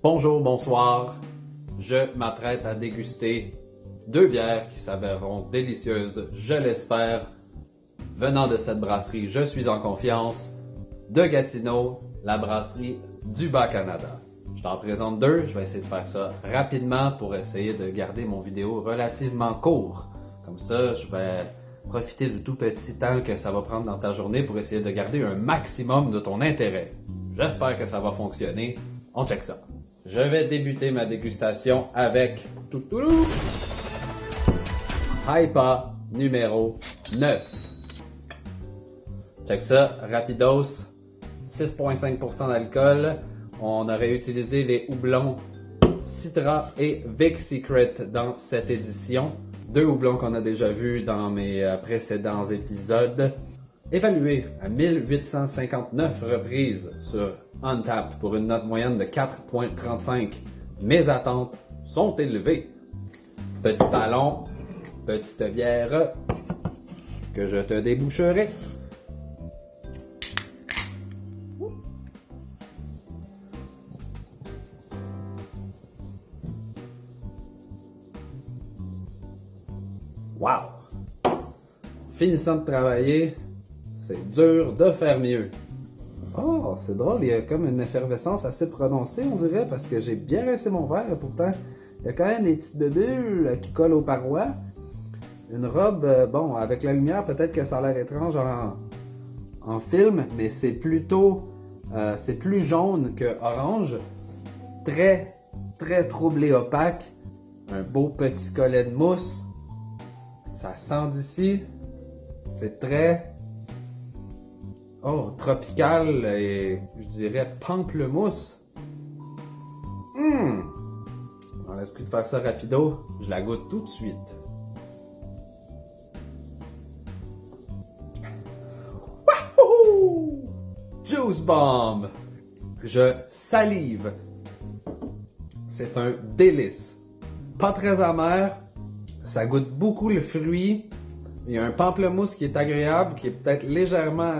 Bonjour, bonsoir. Je m'apprête à déguster deux bières qui s'avèreront délicieuses, je l'espère, venant de cette brasserie. Je suis en confiance de Gatineau, la brasserie du Bas-Canada. Je t'en présente deux, je vais essayer de faire ça rapidement pour essayer de garder mon vidéo relativement court. Comme ça, je vais profiter du tout petit temps que ça va prendre dans ta journée pour essayer de garder un maximum de ton intérêt. J'espère que ça va fonctionner. On check ça. Je vais débuter ma dégustation avec Toutoulou Hypa numéro 9. Check ça, rapidos, 6,5% d'alcool. On aurait utilisé les houblons Citra et Vic Secret dans cette édition. Deux houblons qu'on a déjà vus dans mes précédents épisodes. Évalué à 1859 reprises sur Untappd pour une note moyenne de 4,35. Mes attentes sont élevées. Petit ballon, petite bière que je te déboucherai. Wow! Finissant de travailler, c'est dur de faire mieux. Oh, c'est drôle, il y a comme une effervescence assez prononcée, on dirait, parce que j'ai bien rincé mon verre, et pourtant, il y a quand même des petites bulles qui collent aux parois. Une robe, bon, avec la lumière, peut-être que ça a l'air étrange en film, mais c'est plutôt, c'est plus jaune que orange. Très, très troublé opaque. Un beau petit collet de mousse. Ça sent d'ici. C'est très... tropical et je dirais pamplemousse. Dans l'esprit de faire ça rapido, je la goûte tout de suite. Wahoo! Juice Bomb! Je salive. C'est un délice. Pas très amer. Ça goûte beaucoup le fruit. Il y a un pamplemousse qui est agréable, qui est peut-être légèrement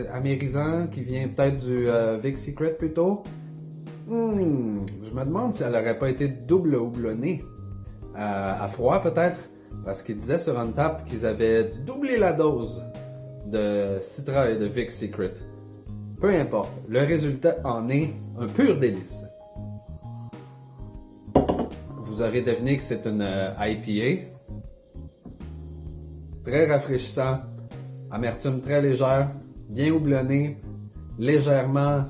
amérisant, qui vient peut-être du Vic Secret plutôt. Je me demande si elle n'aurait pas été double houblonnée. À froid peut-être, parce qu'ils disaient sur Untappd qu'ils avaient doublé la dose de Citra et de Vic Secret. Peu importe, le résultat en est un pur délice. Vous aurez deviné que c'est une IPA. Très rafraîchissant, amertume très légère, bien houblonné, légèrement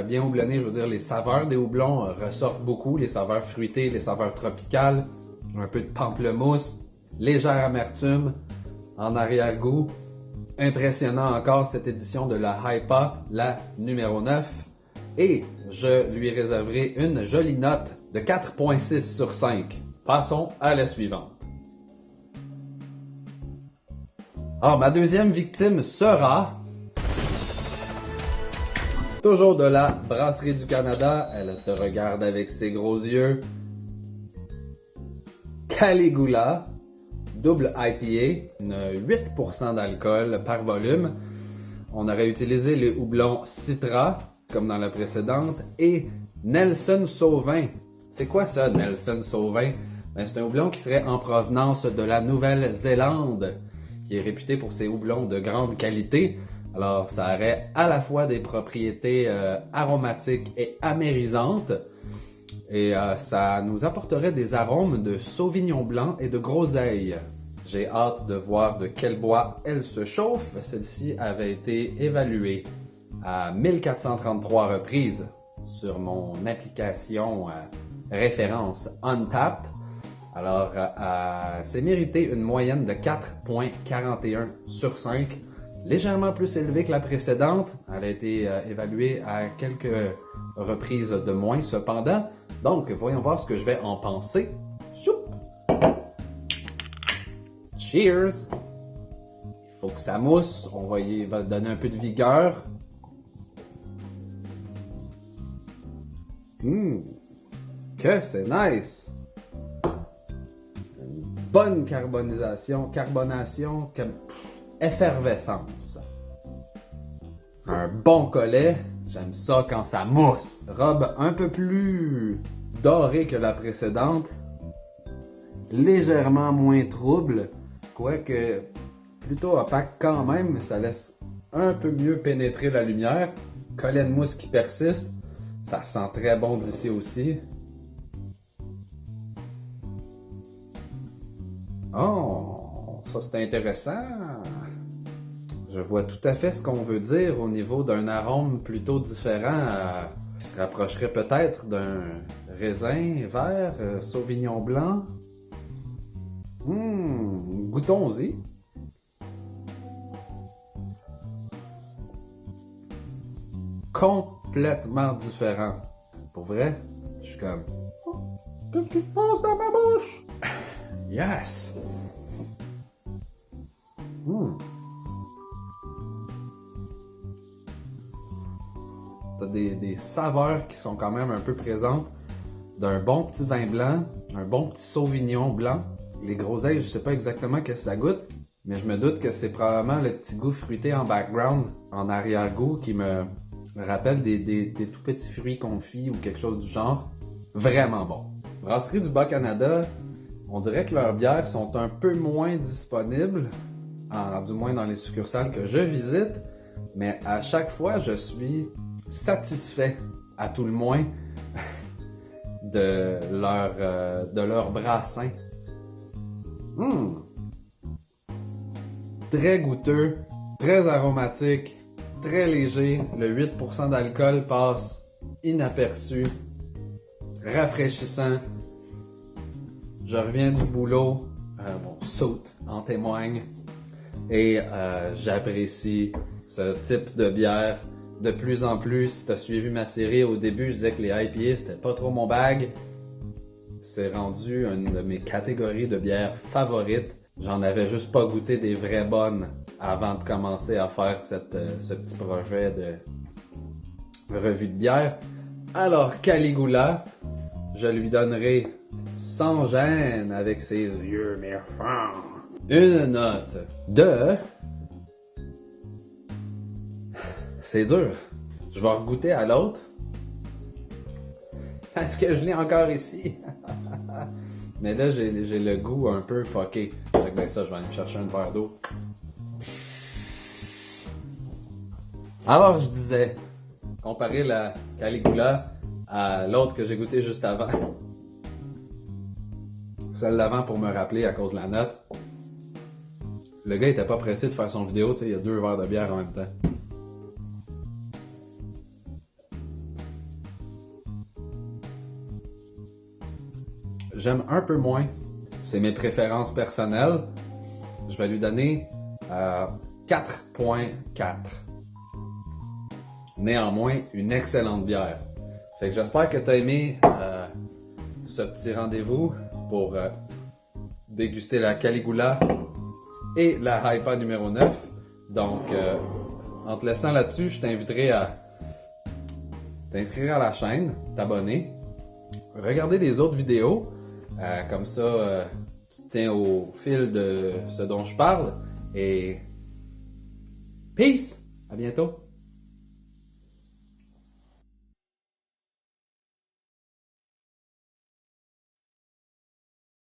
bien houblonné, je veux dire les saveurs des houblons ressortent beaucoup, les saveurs fruitées, les saveurs tropicales, un peu de pamplemousse, légère amertume, en arrière-goût. Impressionnant encore cette édition de la Hypa, la numéro 9. Et je lui réserverai une jolie note de 4,6 sur 5. Passons à la suivante. Alors, ma deuxième victime sera... toujours de la Brasserie du Canada. Elle te regarde avec ses gros yeux. Caligula, double IPA, une 8% d'alcool par volume. On aurait utilisé les houblons Citra, comme dans la précédente, et Nelson Sauvin. C'est quoi ça, Nelson Sauvin? Ben, c'est un houblon qui serait en provenance de la Nouvelle-Zélande, qui est réputé pour ses houblons de grande qualité. Alors, ça aurait à la fois des propriétés aromatiques et amérisantes. Et ça nous apporterait des arômes de sauvignon blanc et de groseille. J'ai hâte de voir de quel bois elle se chauffe. Celle-ci avait été évaluée à 1433 reprises sur mon application référence Untappd. Alors, c'est mérité une moyenne de 4,41 sur 5. Légèrement plus élevée que la précédente. Elle a été évaluée à quelques reprises de moins cependant. Donc, voyons voir ce que je vais en penser. Choup! Cheers! Il faut que ça mousse. On va y donner un peu de vigueur. Que c'est nice! Une bonne carbonation, effervescence. Un bon collet. J'aime ça quand ça mousse. Robe un peu plus dorée que la précédente. Légèrement moins trouble. Quoique plutôt opaque quand même, mais ça laisse un peu mieux pénétrer la lumière. Collet de mousse qui persiste. Ça sent très bon d'ici aussi. Oh, ça c'est intéressant. Je vois tout à fait ce qu'on veut dire au niveau d'un arôme plutôt différent, qui se rapprocherait peut-être d'un raisin vert, sauvignon blanc. Goûtons-y. Complètement différent. Pour vrai, je suis comme... Qu'est-ce qui se passe dans ma bouche? Yes! T'as des saveurs qui sont quand même un peu présentes d'un bon petit vin blanc, un bon petit sauvignon blanc. Les groseilles, je sais pas exactement ce que ça goûte, mais je me doute que c'est probablement le petit goût fruité en background, en arrière-goût, qui me rappelle des tout petits fruits confits ou quelque chose du genre. Vraiment bon. Brasserie du Bas-Canada, on dirait que leurs bières sont un peu moins disponibles, du moins dans les succursales que je visite, mais à chaque fois, je suis satisfait, à tout le moins, de leur brassin. Très goûteux, très aromatique, très léger. Le 8% d'alcool passe inaperçu, rafraîchissant. Je reviens du boulot, mon saute en témoigne, et j'apprécie ce type de bière de plus en plus. Si tu as suivi ma série, au début je disais que les IPA c'était pas trop mon bag. C'est rendu une de mes catégories de bières favorites. J'en avais juste pas goûté des vraies bonnes avant de commencer à faire ce petit projet de revue de bière. Alors Caligula, je lui donnerai sans gêne, avec ses yeux méchants, une note de... C'est dur. Je vais regoûter à l'autre. Parce que je l'ai encore ici. Mais là, j'ai le goût un peu fucké. Fait que ben ça, je vais aller me chercher un verre d'eau. Alors, je disais, comparer la Caligula à l'autre que j'ai goûté juste avant. Celle d'avant pour me rappeler à cause de la note. Le gars était pas pressé de faire son vidéo, tu sais, il y a 2 verres de bière en même temps. J'aime un peu moins. C'est mes préférences personnelles. Je vais lui donner 4.4. Néanmoins, une excellente bière. Fait que j'espère que tu as aimé ce petit rendez-vous pour déguster la Caligula et la IPA numéro 9. Donc, en te laissant là-dessus, je t'inviterai à t'inscrire à la chaîne, t'abonner, regarder les autres vidéos. Comme ça, tu te tiens au fil de ce dont je parle. Et peace! À bientôt!